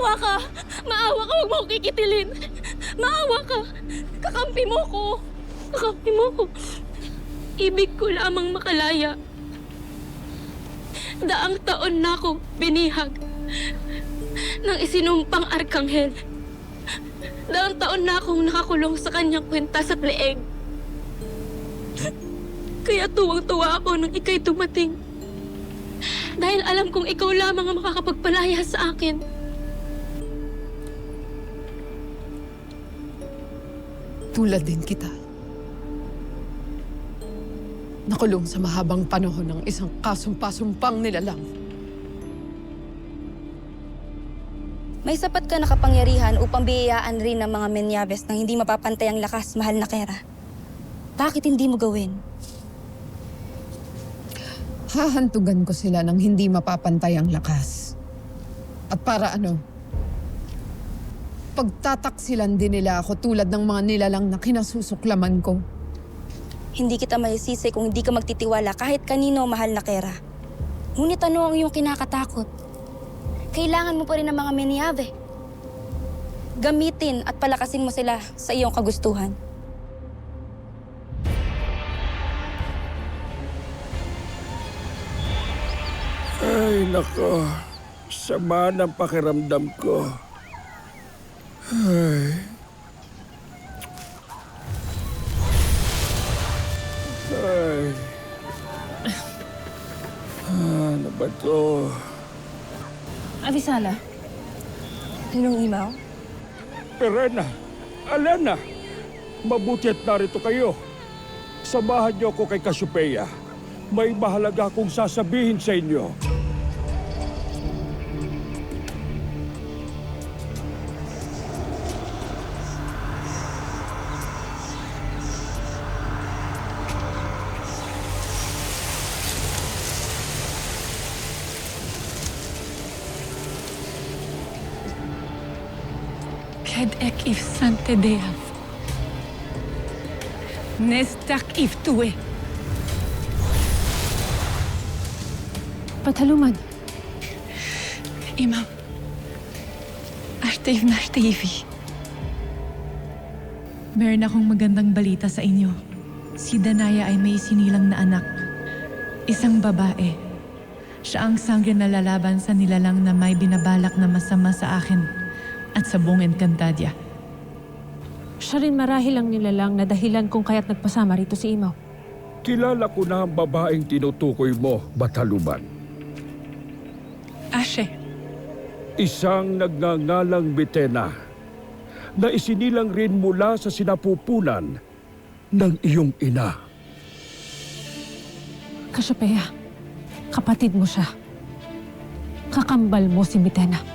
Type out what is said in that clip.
Maawa ka! Maawa ka! Huwag mo ko kikitilin! Maawa ka! Kakampi mo ko! Kakampi mo ko! Ibig ko lamang makalaya. Daang taon na ako binihag ng isinumpang arkanghel. Daang taon na akong nakakulong sa kanyang kwintas at leeg. Kaya tuwang-tuwa ako nang ika'y dumating. Dahil alam kong ikaw lamang ang makakapagpalaya sa akin. Tulad din kita. Nakulong sa mahabang panahon ng isang kasumpa-sumpang nilalang. May sapat ka na kapangyarihan upang biyayaan rin ng mga Menyabes ng hindi mapapantay ang lakas, mahal na Kera. Bakit hindi mo gawin? Hahantugan ko sila ng hindi mapapantay ang lakas. At para ano? Pagtataksilan din nila ako tulad ng mga nilalang na kinasusuklaman ko. Hindi kita maisisi kung hindi ka magtitiwala kahit kanino, mahal na Kera. Ngunit ano ang iyong kinakatakot? Kailangan mo pa rin ng mga Menyave. Gamitin at palakasin mo sila sa iyong kagustuhan. Ay, nako. Sama ng pakiramdam ko. Ay. Ay. Ano ba to? Avisala. Sinong imaw? Perena, Alena, mabuti at narito kayo. Samahan niyo ako kay Cassiopeia. May mahalaga akong sasabihin sa inyo. Ked ek if sante deav. Nestak if tue. Pataluman. Imaw. Arteiv na arteivi. Meron akong magandang balita sa inyo. Si Danaya ay may sinilang na anak. Isang babae. Siya ang sangre na lalaban sa nilalang na may binabalak na masama sa akin at sa buong Encantadia. Siya rin marahil ang nilalang na dahilan kung kaya't nagpasama rito si Imaw. Kilala ko na ang babaeng tinutukoy mo, Bataluman. Ashe. Isang nagngangalang Mitena na isinilang rin mula sa sinapupunan ng iyong ina. Cassiopeia, kapatid mo siya. Kakambal mo si Mitena.